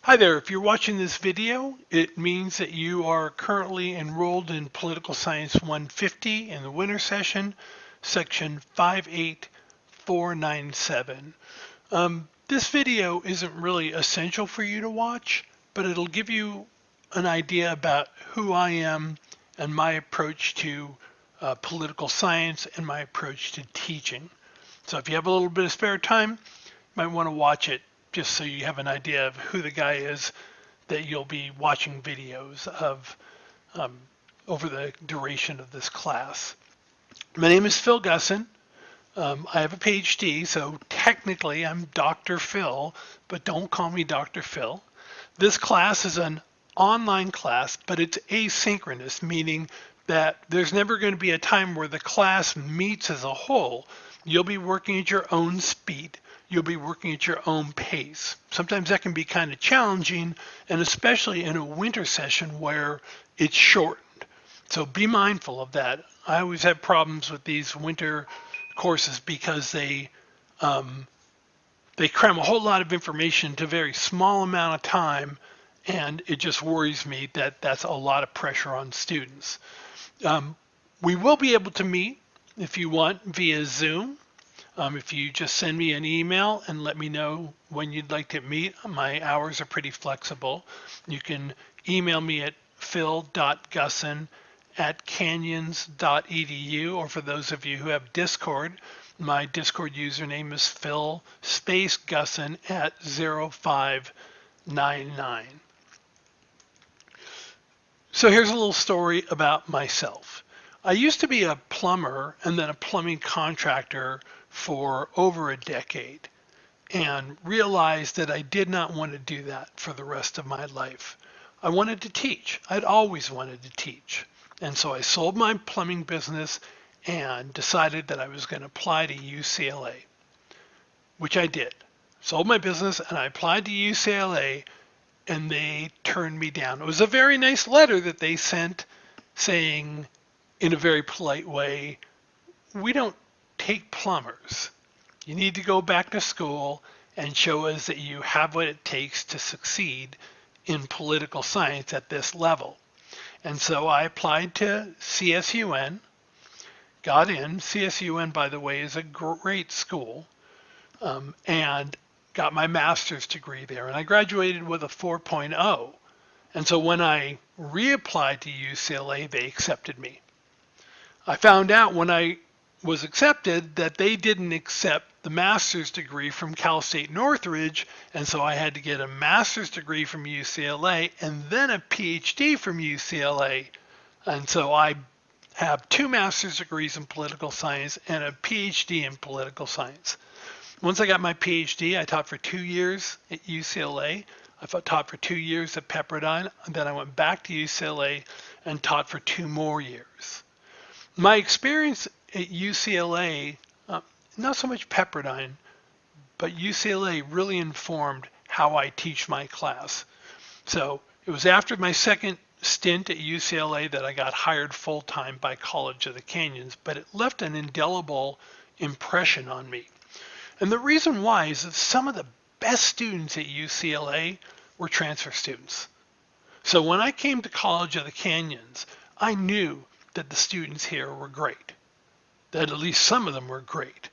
Hi there, if you're watching this video, it means that you are currently enrolled in Political Science 150 in the winter session, section 58497. This video isn't really essential for you to watch, but it'll give you an idea about who I am and my approach to political science and my approach to teaching. So if you have a little bit of spare time, you might want to watch it just so you have an idea of who the guy is that you'll be watching videos of over the duration of this class. My name is Phil Gusson. I have a PhD, so technically I'm Dr. Phil, but don't call me Dr. Phil. This class is an online class, but it's asynchronous, meaning that there's never going to be a time where the class meets as a whole. You'll be working at your own speed. You'll be working at your own pace. Sometimes that can be kind of challenging, and especially in a winter session where it's shortened. So be mindful of that. I always have problems with these winter courses because they cram a whole lot of information into a very small amount of time, and it just worries me that that's a lot of pressure on students. We will be able to meet if you want via Zoom. If you just send me an email and let me know when you'd like to meet, my hours are pretty flexible. You can email me at phil.gusson@canyons.edu, or for those of you who have Discord, my Discord username is phil_Gusson@0599. So here's a little story about myself. I used to be a plumber and then a plumbing contractor for over a decade, and realized that I did not want to do that for the rest of my life. I wanted to teach. I'd always wanted to teach. And so I sold my plumbing business and decided that I was going to apply to UCLA, which I did. Sold my business and I applied to UCLA, and they turned me down. It was a very nice letter that they sent saying, in a very polite way, we don't take plumbers. You need to go back to school and show us that you have what it takes to succeed in political science at this level. And so I applied to CSUN, got in. CSUN, by the way, is a great school, and got my master's degree there. And I graduated with a 4.0. And so when I reapplied to UCLA, they accepted me. I found out when I was accepted that they didn't accept the master's degree from Cal State Northridge, and so I had to get a master's degree from UCLA and then a PhD from UCLA. And so I have 2 master's degrees in political science and a PhD in political science. Once I got my PhD, I taught for 2 years at UCLA. I taught for 2 years at Pepperdine, and then I went back to UCLA and taught for 2 more years. My experience at UCLA, not so much Pepperdine, but UCLA really informed how I teach my class. So it was after my second stint at UCLA that I got hired full-time by College of the Canyons, but it left an indelible impression on me. And the reason why is that some of the best students at UCLA were transfer students. So when I came to College of the Canyons, I knew that the students here were great, that at least some of them were great.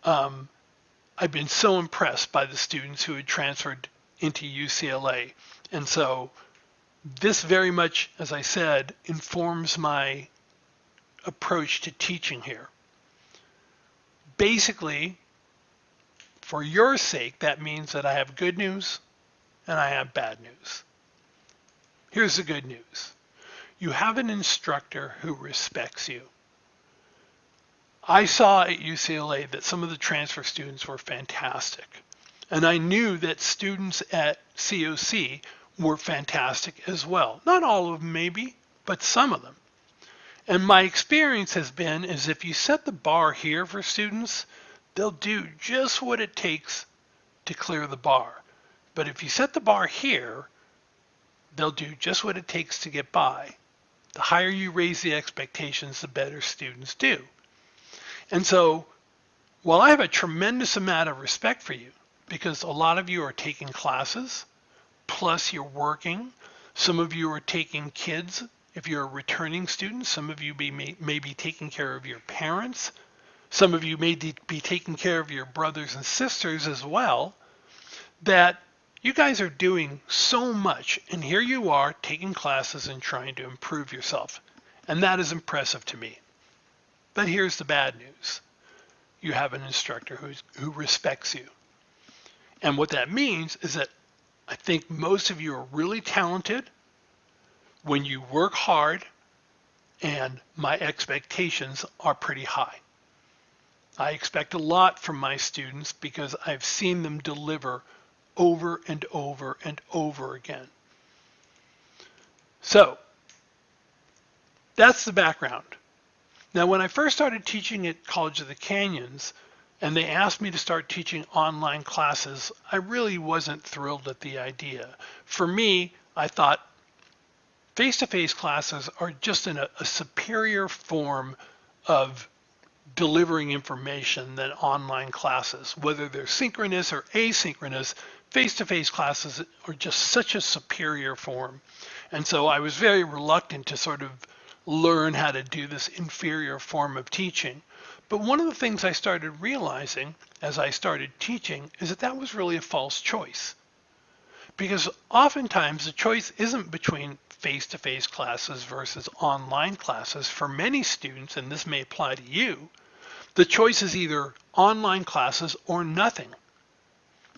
I've been so impressed by the students who had transferred into UCLA. And so this very much, as I said, informs my approach to teaching here. Basically, for your sake, that means that I have good news and I have bad news. Here's the good news. You have an instructor who respects you. I saw at UCLA that some of the transfer students were fantastic. And I knew that students at COC were fantastic as well. Not all of them maybe, but some of them. And my experience has been is if you set the bar here for students, they'll do just what it takes to clear the bar. But if you set the bar here, they'll do just what it takes to get by. The higher you raise the expectations, the better students do. And so while I have a tremendous amount of respect for you, because a lot of you are taking classes, plus you're working. Some of you are taking kids. If you're a returning student, some of you may be taking care of your parents. Some of you may be taking care of your brothers and sisters as well, that you guys are doing so much, and here you are taking classes and trying to improve yourself. And that is impressive to me. But here's the bad news. You have an instructor who respects you. And what that means is that I think most of you are really talented when you work hard, and my expectations are pretty high. I expect a lot from my students because I've seen them deliver over and over and over again. So that's the background. Now, when I first started teaching at College of the Canyons, and they asked me to start teaching online classes, I really wasn't thrilled at the idea. For me, I thought face-to-face classes are just in a superior form of delivering information than online classes. Whether they're synchronous or asynchronous, face-to-face classes are just such a superior form. And so I was very reluctant to sort of learn how to do this inferior form of teaching. But one of the things I started realizing as I started teaching is that that was really a false choice. Because oftentimes the choice isn't between face-to-face classes versus online classes. For many students, and this may apply to you, the choice is either online classes or nothing.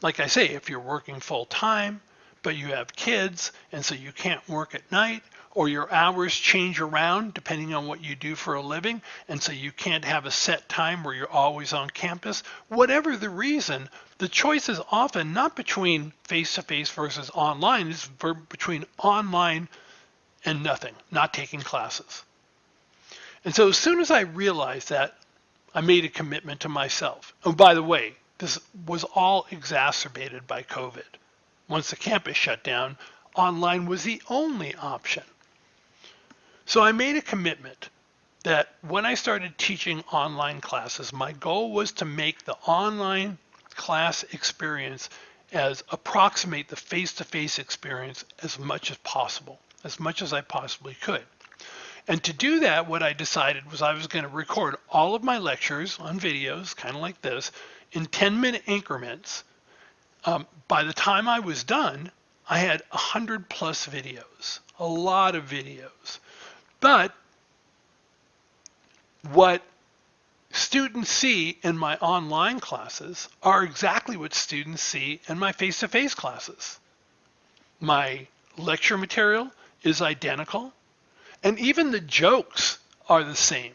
Like I say, if you're working full-time, but you have kids, and so you can't work at night, or your hours change around depending on what you do for a living, and so you can't have a set time where you're always on campus, whatever the reason, the choice is often not between face-to-face versus online, it's between online and nothing, not taking classes. And so as soon as I realized that, I made a commitment to myself. Oh, by the way, this was all exacerbated by COVID. Once the campus shut down, online was the only option. So I made a commitment that when I started teaching online classes, my goal was to make the online class experience approximate the face-to-face experience as much as possible, as much as I possibly could. And to do that, what I decided was I was going to record all of my lectures on videos, kind of like this, in 10-minute increments. By the time I was done, I had 100 plus videos, a lot of videos. But what students see in my online classes are exactly what students see in my face-to-face classes. My lecture material is identical, and even the jokes are the same.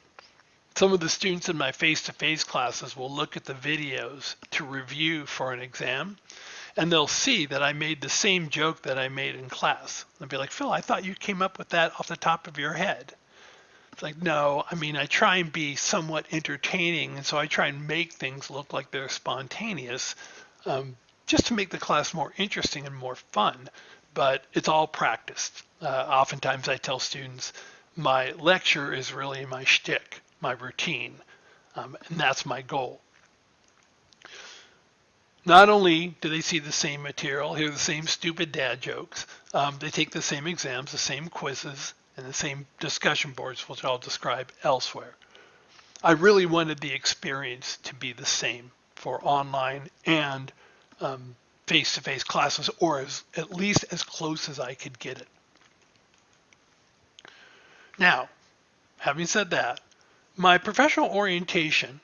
Some of the students in my face-to-face classes will look at the videos to review for an exam, and they'll see that I made the same joke that I made in class. They'll be like, Phil, I thought you came up with that off the top of your head. It's like, no, I mean, I try and be somewhat entertaining, and so I try and make things look like they're spontaneous, just to make the class more interesting and more fun, but it's all practiced. Oftentimes I tell students, my lecture is really my shtick, my routine, and that's my goal. Not only do they see the same material, hear the same stupid dad jokes, they take the same exams, the same quizzes, and the same discussion boards, which I'll describe elsewhere. I really wanted the experience to be the same for online and face-to-face classes, or at least as close as I could get it. Now, having said that, my professional orientation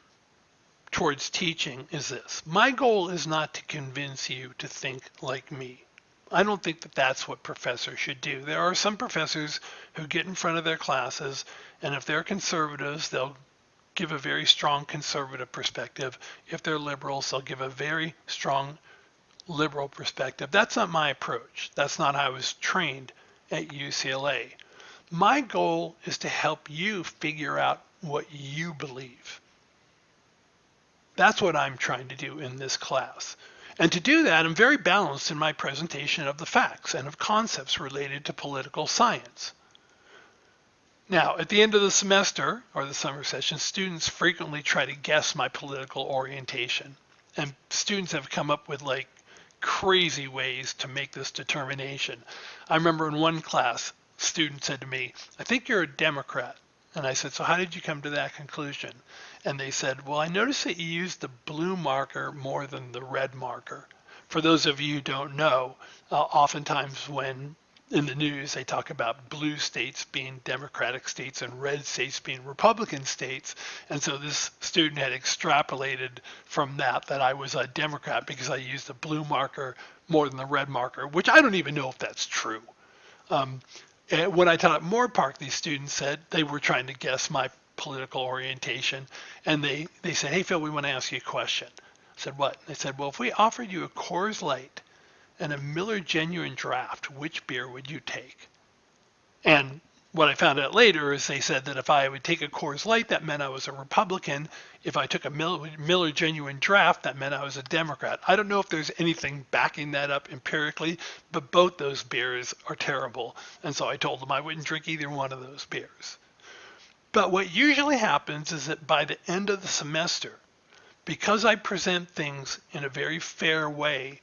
towards teaching is this. My goal is not to convince you to think like me. I don't think that that's what professors should do. There are some professors who get in front of their classes, and if they're conservatives, they'll give a very strong conservative perspective. If they're liberals, they'll give a very strong liberal perspective. That's not my approach. That's not how I was trained at UCLA. My goal is to help you figure out what you believe. That's what I'm trying to do in this class. And to do that, I'm very balanced in my presentation of the facts and of concepts related to political science. Now, at the end of the semester, or the summer session, students frequently try to guess my political orientation. And students have come up with like crazy ways to make this determination. I remember in one class, a student said to me, "I think you're a Democrat." And I said, "So how did you come to that conclusion?" And they said, "Well, I noticed that you used the blue marker more than the red marker." For those of you who don't know, oftentimes when in the news they talk about blue states being Democratic states and red states being Republican states. And so this student had extrapolated from that I was a Democrat because I used the blue marker more than the red marker, which I don't even know if that's true. And when I taught at Moore Park, these students said they were trying to guess my political orientation. And they said, "Hey, Phil, we want to ask you a question." I said, "What?" They said, "Well, if we offered you a Coors Light and a Miller Genuine Draft, which beer would you take?" And what I found out later is they said that if I would take a Coors Light, that meant I was a Republican. If I took a Miller Genuine Draft, that meant I was a Democrat. I don't know if there's anything backing that up empirically, but both those beers are terrible. And so I told them I wouldn't drink either one of those beers. But what usually happens is that by the end of the semester, because I present things in a very fair way,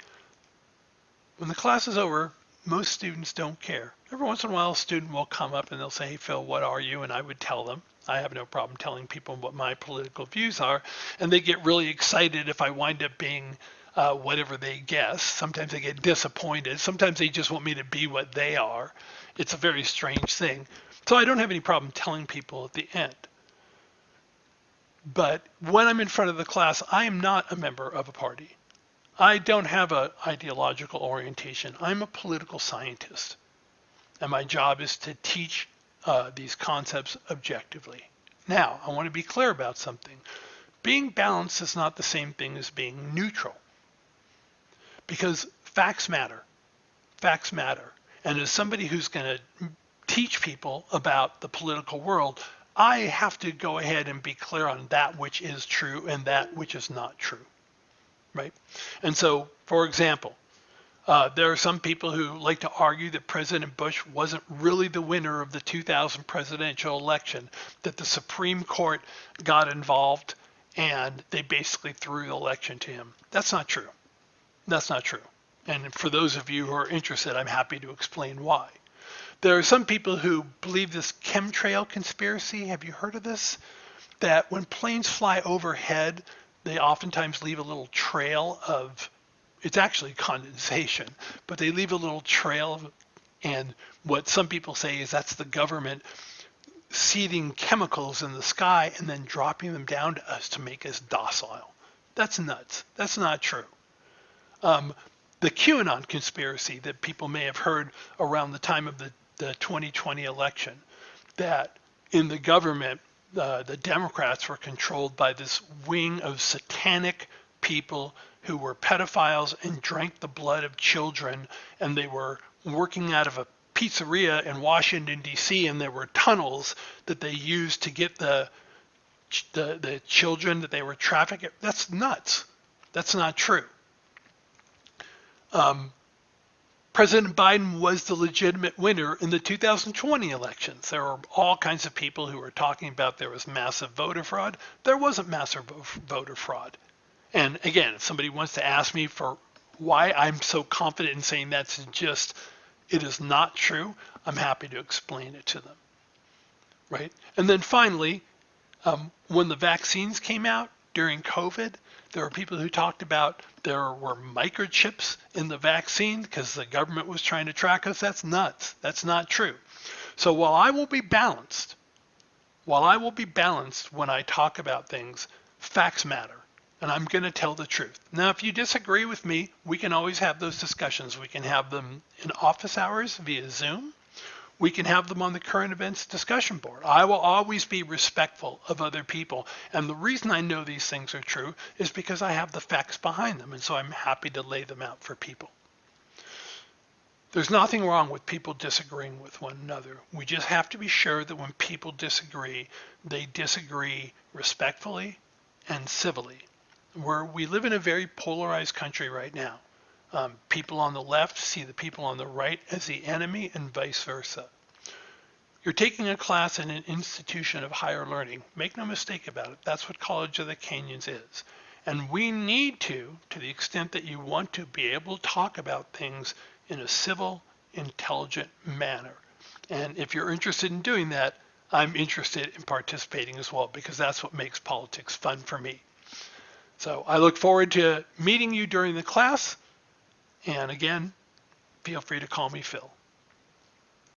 when the class is over, most students don't care. Every once in a while, a student will come up and they'll say, "Hey, Phil, what are you?" And I would tell them. I have no problem telling people what my political views are. And they get really excited if I wind up being whatever they guess. Sometimes they get disappointed. Sometimes they just want me to be what they are. It's a very strange thing. So I don't have any problem telling people at the end. But when I'm in front of the class, I am not a member of a party. I don't have an ideological orientation. I'm a political scientist. And my job is to teach these concepts objectively. Now, I want to be clear about something. Being balanced is not the same thing as being neutral. Because facts matter. Facts matter. And as somebody who's going to teach people about the political world, I have to go ahead and be clear on that which is true and that which is not true. Right? And so, for example, there are some people who like to argue that President Bush wasn't really the winner of the 2000 presidential election, that the Supreme Court got involved and they basically threw the election to him. That's not true. That's not true. And for those of you who are interested, I'm happy to explain why. There are some people who believe this chemtrail conspiracy. Have you heard of this? That when planes fly overhead, they oftentimes leave a little trail of, it's actually condensation, but they leave a little trail. And what some people say is that's the government seeding chemicals in the sky and then dropping them down to us to make us docile. That's nuts. That's not true. The QAnon conspiracy that people may have heard around the time of the 2020 election, that in the government, the Democrats were controlled by this wing of satanic people who were pedophiles and drank the blood of children, and they were working out of a pizzeria in Washington, D.C., and there were tunnels that they used to get the children that they were trafficking. That's nuts. That's not true. President Biden was the legitimate winner in the 2020 elections. There were all kinds of people who were talking about there was massive voter fraud. There wasn't massive voter fraud. And again, if somebody wants to ask me for why I'm so confident in saying that's just, it is not true, I'm happy to explain it to them, right? And then finally, when the vaccines came out during COVID, there were people who talked about there were microchips in the vaccine because the government was trying to track us. That's nuts. That's not true. So while I will be balanced when I talk about things, facts matter. And I'm going to tell the truth. Now, if you disagree with me, we can always have those discussions. We can have them in office hours via Zoom. We can have them on the current events discussion board. I will always be respectful of other people. And the reason I know these things are true is because I have the facts behind them. And so I'm happy to lay them out for people. There's nothing wrong with people disagreeing with one another. We just have to be sure that when people disagree, they disagree respectfully and civilly. We live in a very polarized country right now. People on the left see the people on the right as the enemy and vice versa. You're taking a class in an institution of higher learning. Make no mistake about it. That's what College of the Canyons is. And we need to the extent that you want to, be able to talk about things in a civil, intelligent manner. And if you're interested in doing that, I'm interested in participating as well, because that's what makes politics fun for me. So I look forward to meeting you during the class. And again, feel free to call me Phil.